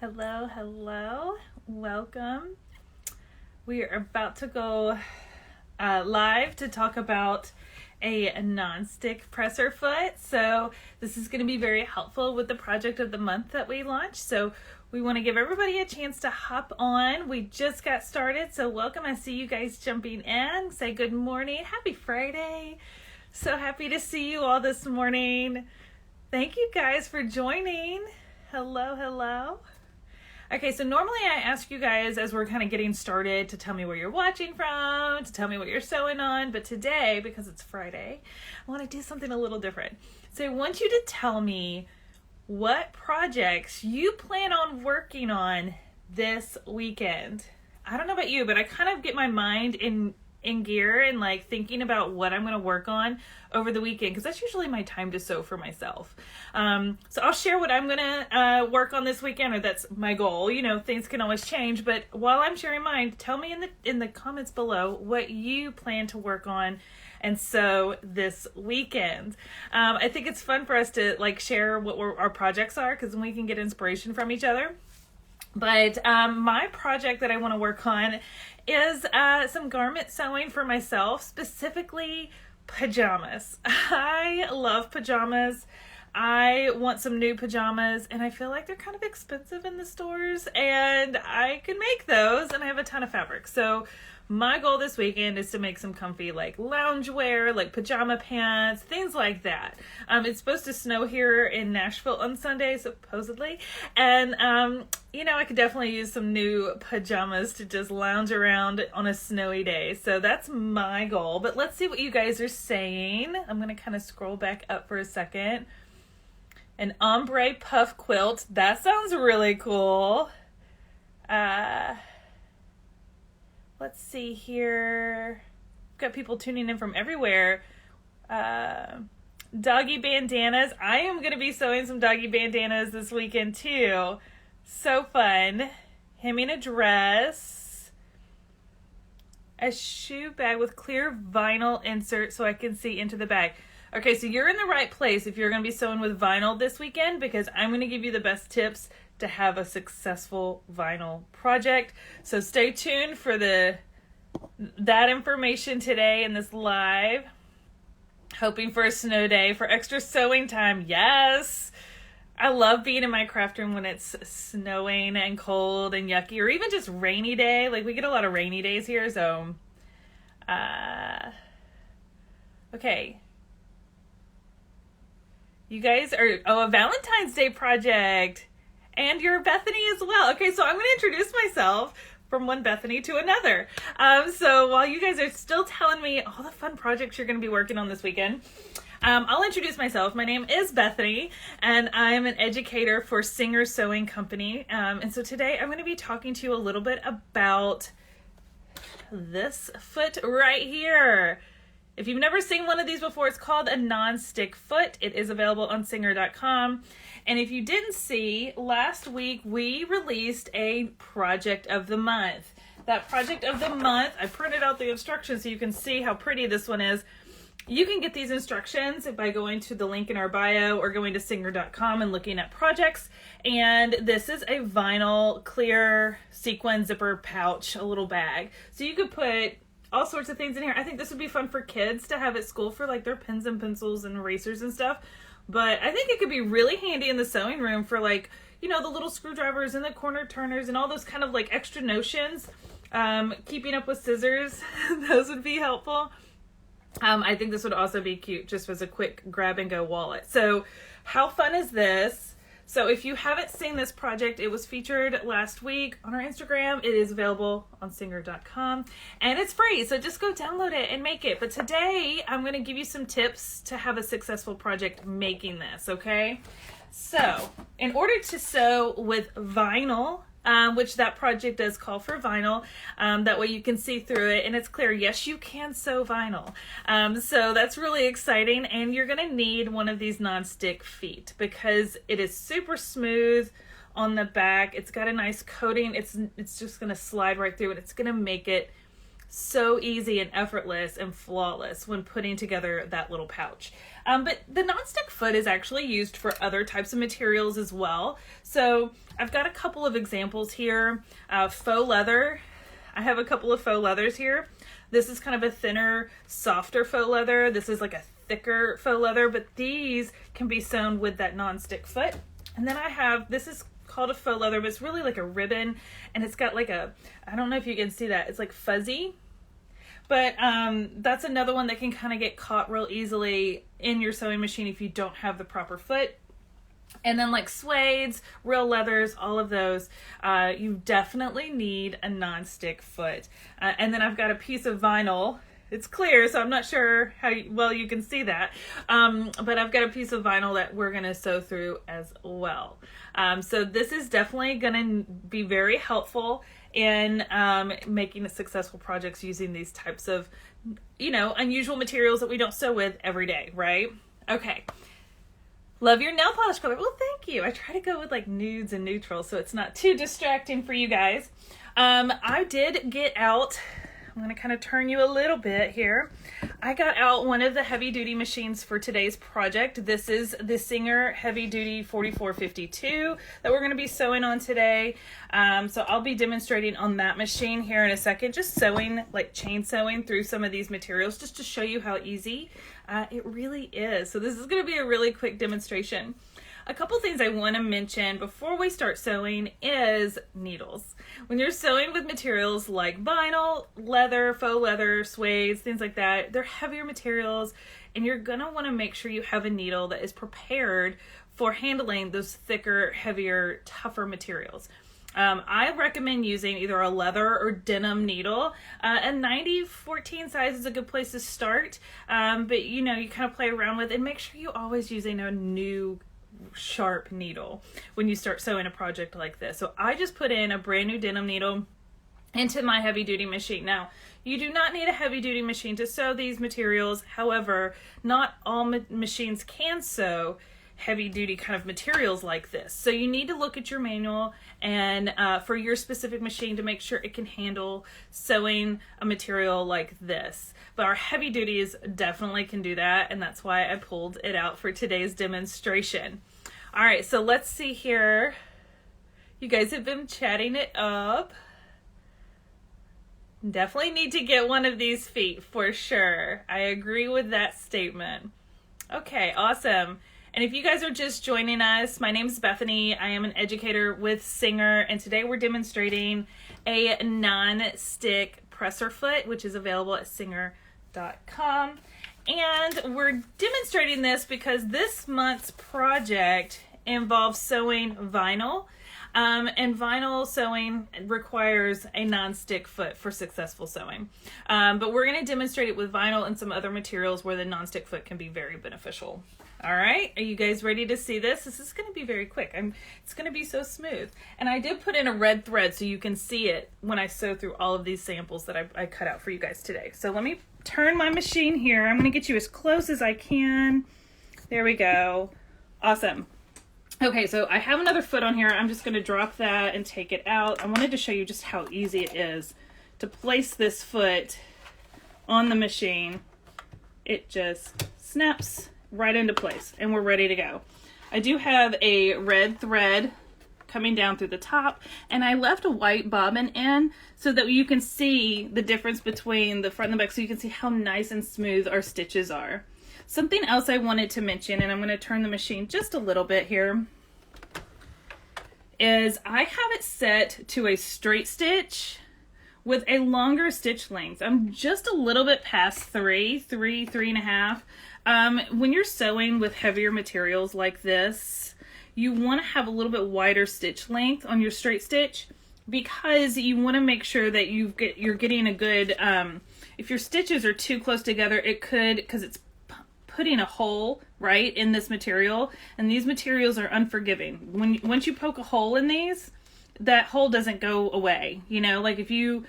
Hello, hello, welcome. We are about to go live to talk about a non-stick presser foot. So this is going to be very helpful with the project of the month that we launched. So we want to give everybody a chance to hop on. We just got started, so welcome. I see you guys jumping in. Say good morning. Happy Friday. So happy to see you all this morning. Thank you guys for joining. Hello, hello. Okay, so normally I ask you guys as we're kind of getting started to tell me where you're watching from, to tell me what you're sewing on, but today, because it's Friday, I want to do something a little different. So I want you to tell me what projects you plan on working on this weekend. I don't know about you, but I kind of get my mind in gear and like thinking about what I'm going to work on over the weekend, because that's usually my time to sew for myself. So I'll share what I'm going to work on this weekend, or that's my goal. You know, things can always change, but while I'm sharing mine, tell me in the comments below what you plan to work on and sew this weekend. I think it's fun for us to like share what our projects are, because then we can get inspiration from each other. But my project that I want to work on is some garment sewing for myself, specifically pajamas. I love pajamas. I want some new pajamas, and I feel like they're kind of expensive in the stores, and I can make those, and I have a ton of fabric. So my goal this weekend is to make some comfy like loungewear, like pajama pants, things like that. It's supposed to snow here in Nashville on Sunday, supposedly. And, you know, I could definitely use some new pajamas to just lounge around on a snowy day. So that's my goal. But let's see what you guys are saying. I'm going to kind of scroll back up for a second. An ombre puff quilt. That sounds really cool. Let's see here. Got people tuning in from everywhere. Doggy bandanas. I am going to be sewing some doggy bandanas this weekend too. So fun. Hemming a dress. A shoe bag with clear vinyl insert so I can see into the bag. Okay, so you're in the right place if you're going to be sewing with vinyl this weekend, because I'm going to give you the best tips to have a successful vinyl project. So stay tuned for that information today in this live. Hoping for a snow day for extra sewing time. Yes. I love being in my craft room when it's snowing and cold and yucky, or even just rainy day. Like we get a lot of rainy days here, so okay. You guys are a Valentine's Day project. And you're Bethany as well. Okay, so I'm going to introduce myself from one Bethany to another. So while you guys are still telling me all the fun projects you're going to be working on this weekend, I'll introduce myself. My name is Bethany, and I'm an educator for Singer Sewing Company. And so today I'm going to be talking to you a little bit about this foot right here. If you've never seen one of these before, it's called a non-stick foot. It is available on singer.com. And if you didn't see, last week we released a project of the month. That project of the month, I printed out the instructions so you can see how pretty this one is. You can get these instructions by going to the link in our bio or going to singer.com and looking at projects. And this is a vinyl clear sequin zipper pouch, a little bag. So you could put all sorts of things in here. I think this would be fun for kids to have at school for like their pens and pencils and erasers and stuff. But I think it could be really handy in the sewing room for like, you know, the little screwdrivers and the corner turners and all those kind of like extra notions. Keeping up with scissors, those would be helpful. I think this would also be cute just as a quick grab and go wallet. So how fun is this? So if you haven't seen this project, it was featured last week on our Instagram. It is available on singer.com and it's free. So just go download it and make it. But today I'm going to give you some tips to have a successful project making this. Okay. So in order to sew with vinyl, which that project does call for vinyl. That way you can see through it and it's clear. Yes, you can sew vinyl. So that's really exciting. And you're going to need one of these non-stick feet because it is super smooth on the back. It's got a nice coating. It's just going to slide right through and it's going to make it so easy and effortless and flawless when putting together that little pouch. But the nonstick foot is actually used for other types of materials as well. So I've got a couple of examples here. Faux leather. I have a couple of faux leathers here. This is kind of a thinner, softer faux leather. This is like a thicker faux leather, but these can be sewn with that nonstick foot. And then I have, this is called a faux leather, but it's really like a ribbon, and it's got like a, I don't know if you can see that, it's like fuzzy. But that's another one that can kind of get caught real easily in your sewing machine if you don't have the proper foot. And then like suedes, real leathers, all of those, you definitely need a nonstick foot. And then I've got a piece of vinyl. It's clear, so I'm not sure how well you can see that. But I've got a piece of vinyl that we're going to sew through as well. So this is definitely going to be very helpful in making successful projects using these types of, unusual materials that we don't sew with every day, right? Okay. Love your nail polish color. Well, thank you. I try to go with like nudes and neutrals so it's not too distracting for you guys. I did get out, I'm going to kind of turn you a little bit here. I got out one of the heavy duty machines for today's project. This is the Singer Heavy Duty 4452 that we're going to be sewing on today. So I'll be demonstrating on that machine here in a second, just sewing, like chain sewing through some of these materials just to show you how easy it really is. So this is going to be a really quick demonstration. A couple things I want to mention before we start sewing is needles. When you're sewing with materials like vinyl, leather, faux leather, suedes, things like that, they're heavier materials, and you're going to want to make sure you have a needle that is prepared for handling those thicker, heavier, tougher materials. I recommend using either a leather or denim needle. A 90-14 size is a good place to start, but you kind of play around with it, and make sure you're always using a new sharp needle when you start sewing a project like this. So I just put in a brand new denim needle into my heavy duty machine. Now, you do not need a heavy duty machine to sew these materials. However, not all machines can sew heavy duty kind of materials like this. So you need to look at your manual and for your specific machine to make sure it can handle sewing a material like this. But our heavy duties definitely can do that, and that's why I pulled it out for today's demonstration. All right, so let's see here. You guys have been chatting it up. Definitely need to get one of these feet for sure. I agree with that statement. Okay, awesome. And if you guys are just joining us, my name is Bethany. I am an educator with Singer, and today we're demonstrating a non-stick presser foot, which is available at singer.com. And we're demonstrating this because this month's project involves sewing vinyl. And vinyl sewing requires a non-stick foot for successful sewing. But we're going to demonstrate it with vinyl and some other materials where the non-stick foot can be very beneficial. All right, are you guys ready to see this? This is going to be very quick. It's going to be so smooth. And I did put in a red thread so you can see it when I sew through all of these samples that I cut out for you guys today. So let me turn my machine here. I'm going to get you as close as I can. There we go. Awesome. Okay, so I have another foot on here. I'm just going to drop that and take it out. I wanted to show you just how easy it is to place this foot on the machine. It just snaps right into place and we're ready to go. I do have a red thread coming down through the top, and I left a white bobbin in so that you can see the difference between the front and the back, so you can see how nice and smooth our stitches are. Something else I wanted to mention, and I'm going to turn the machine just a little bit here, is I have it set to a straight stitch with a longer stitch length. I'm just a little bit past three and a half. When you're sewing with heavier materials like this, you want to have a little bit wider stitch length on your straight stitch, because you want to make sure that you're getting a good, if your stitches are too close together, it could, because it's putting a hole right in this material, and these materials are unforgiving. Once you poke a hole in these, that hole doesn't go away. Like if you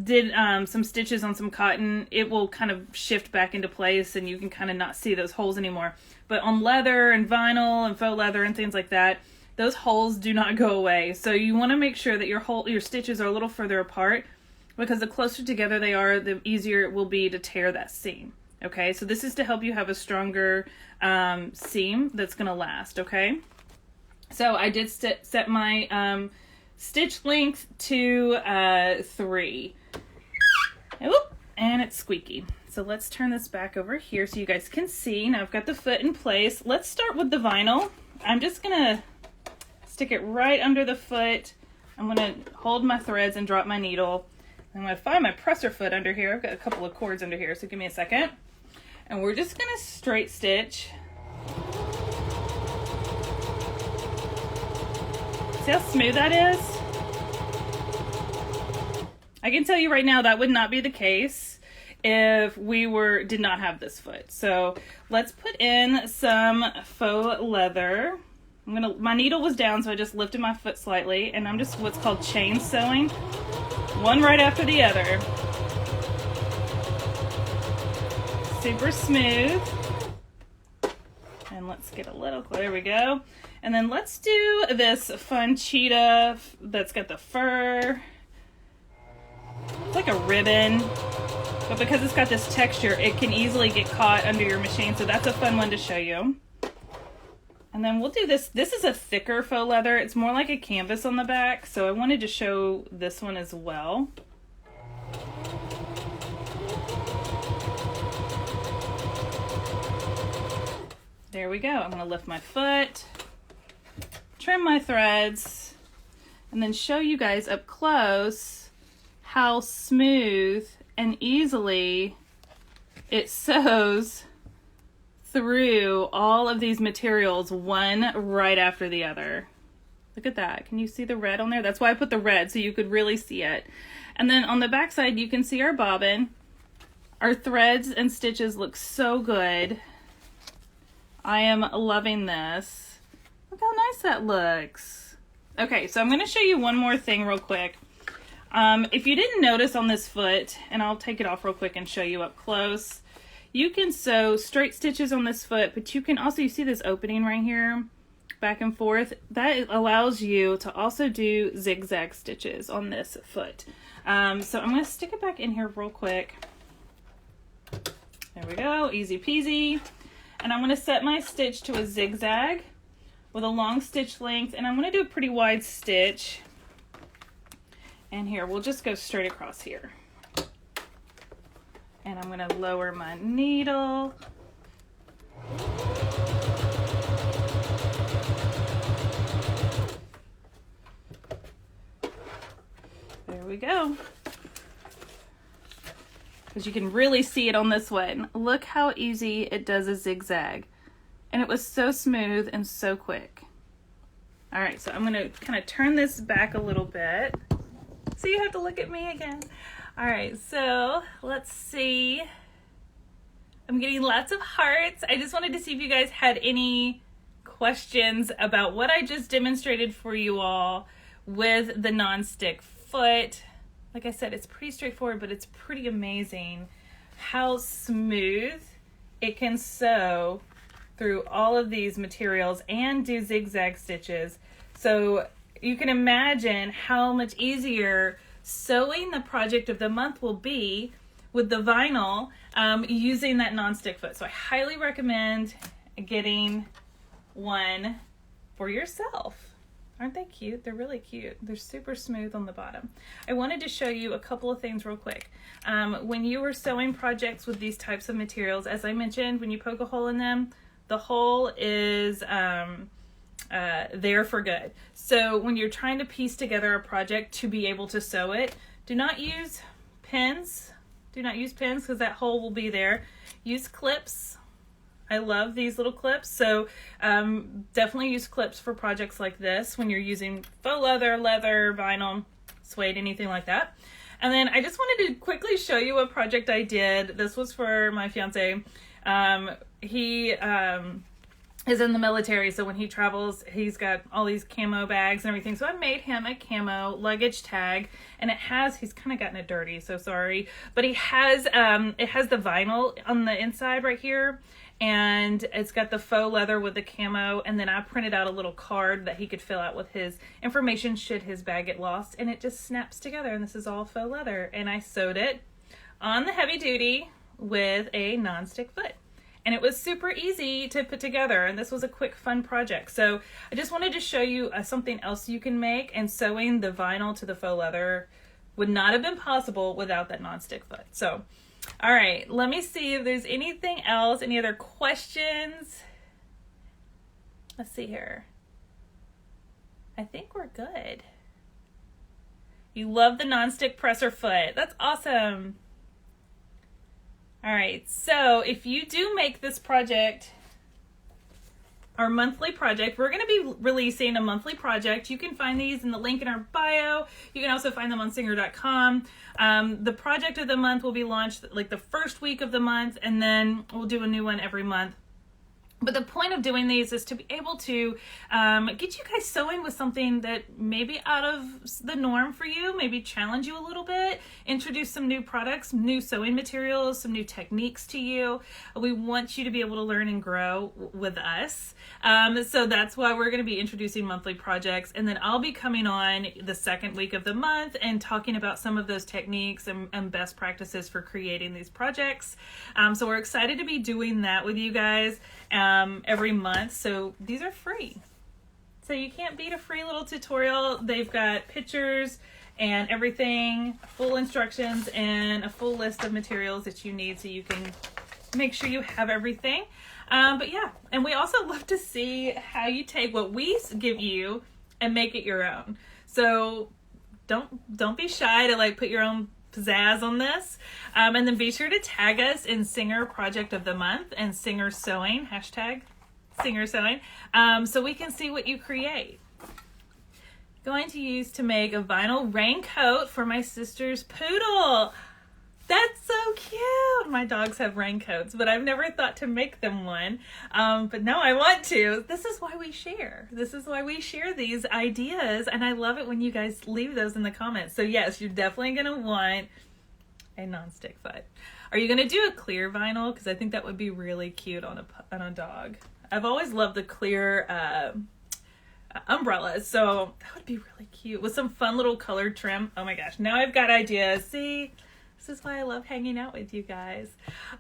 did some stitches on some cotton, it will kind of shift back into place and you can kind of not see those holes anymore. But on leather and vinyl and faux leather and things like that, those holes do not go away. So you want to make sure that your stitches are a little further apart because the closer together they are, the easier it will be to tear that seam. Okay, so this is to help you have a stronger seam that's going to last, okay? So I did set my stitch length to 3. Oop, and it's squeaky. So let's turn this back over here so you guys can see. Now I've got the foot in place. Let's start with the vinyl. I'm just going to stick it right under the foot. I'm going to hold my threads and drop my needle. I'm going to find my presser foot under here. I've got a couple of cords under here, so give me a second. And we're just going to straight stitch. See how smooth that is? I can tell you right now that would not be the case if we did not have this foot. So let's put in some faux leather. My needle was down, so I just lifted my foot slightly, and I'm just what's called chain sewing, one right after the other. Super smooth. And let's get a little, there we go. And then let's do this fun cheetah that's got the fur. It's like a ribbon, but because it's got this texture, it can easily get caught under your machine, so that's a fun one to show you. And then we'll do this. This is a thicker faux leather. It's more like a canvas on the back, so I wanted to show this one as well. There we go. I'm going to lift my foot, trim my threads, and then show you guys up close how smooth and easily it sews through all of these materials, one right after the other. Look at that. Can you see the red on there? That's why I put the red, so you could really see it. And then on the back side, you can see our bobbin. Our threads and stitches look so good. I am loving this. Look how nice that looks. Okay, so I'm going to show you one more thing real quick. If you didn't notice on this foot, and I'll take it off real quick and show you up close, you can sew straight stitches on this foot, but you can also, you see this opening right here, back and forth? That allows you to also do zigzag stitches on this foot. So I'm going to stick it back in here real quick. There we go, easy peasy. And I'm going to set my stitch to a zigzag with a long stitch length, and I'm going to do a pretty wide stitch. And here, we'll just go straight across here. And I'm going to lower my needle. There we go. Because you can really see it on this one. Look how easy it does a zigzag. And it was so smooth and so quick. All right, so I'm going to kind of turn this back a little bit. So you have to look at me again. All right, so let's see. I'm getting lots of hearts. I just wanted to see if you guys had any questions about what I just demonstrated for you all with the non-stick foot. Like I said, it's pretty straightforward, but it's pretty amazing how smooth it can sew through all of these materials and do zigzag stitches. So you can imagine how much easier sewing the project of the month will be with the vinyl using that non-stick foot. So I highly recommend getting one for yourself. Aren't they cute? They're really cute. They're super smooth on the bottom. I wanted to show you a couple of things real quick. When you are sewing projects with these types of materials, as I mentioned, when you poke a hole in them, the hole is there for good. So when you're trying to piece together a project to be able to sew it, do not use pins. Do not use pins because that hole will be there. Use clips. I love these little clips. So definitely use clips for projects like this when you're using faux leather, leather, vinyl, suede, anything like that. And then I just wanted to quickly show you a project I did. This was for my fiance. He is in the military, so when he travels, he's got all these camo bags and everything. So I made him a camo luggage tag, and it has, he's kind of gotten it dirty, so sorry, but he has, it has the vinyl on the inside right here, and it's got the faux leather with the camo, and then I printed out a little card that he could fill out with his information should his bag get lost, and it just snaps together, and this is all faux leather. And I sewed it on the heavy duty with a non-stick foot. And it was super easy to put together, and this was a quick, fun project. So I just wanted to show you something else you can make, and sewing the vinyl to the faux leather would not have been possible without that non-stick foot. So, all right, let me see if there's anything else, any other questions. Let's see here. I think we're good. You love the non-stick presser foot. That's awesome. All right, so if you do make this project, our monthly project, we're going to be releasing a monthly project. You can find these in the link in our bio. You can also find them on singer.com. The project of the month will be launched like the first week of the month, and then we'll do a new one every month. But the point of doing these is to be able to get you guys sewing with something that may be out of the norm for you, maybe challenge you a little bit, introduce some new products, new sewing materials, some new techniques to you. We want you to be able to learn and grow with us. So that's why we're going to be introducing monthly projects. And then I'll be coming on the second week of the month and talking about some of those techniques and best practices for creating these projects. So we're excited to be doing that with you guys every month. So these are free. So you can't beat a free little tutorial. They've got pictures and everything, full instructions, and a full list of materials that you need so you can make sure you have everything. But yeah, and we also love to see how you take what we give you and make it your own. So don't be shy to like put your own pizzazz on this. And then be sure to tag us in Singer Project of the Month and Singer Sewing, hashtag Singer Sewing, so we can see what you create. Going to use to make a vinyl raincoat for my sister's poodle. That's so cute. My dogs have raincoats, but I've never thought to make them one. But now I want to. This is why we share. This is why we share these ideas, and I love it when you guys leave those in the comments. So yes, you're definitely going to want a non-stick foot. Are you going to do a clear vinyl? Because I think that would be really cute on a dog. I've always loved the clear umbrellas, so that would be really cute with some fun little colored trim. Oh my gosh, now I've got ideas. See? This is why I love hanging out with you guys.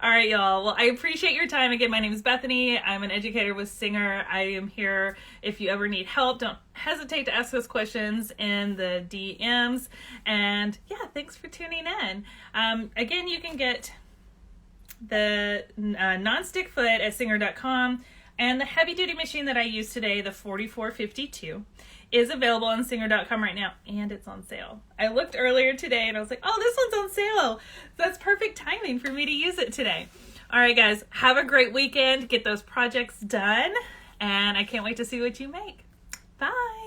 All right, y'all. Well, I appreciate your time. Again, my name is Bethany. I'm an educator with Singer. I am here if you ever need help. Don't hesitate to ask us questions in the DMs. And yeah, thanks for tuning in. Again, you can get the non-stick foot at singer.com, and the heavy duty machine that I use today, the 4452, is available on singer.com right now, and it's on sale. I looked earlier today and I was like, oh, this one's on sale. That's perfect timing for me to use it today. All right, guys, have a great weekend. Get those projects done, and I can't wait to see what you make. Bye.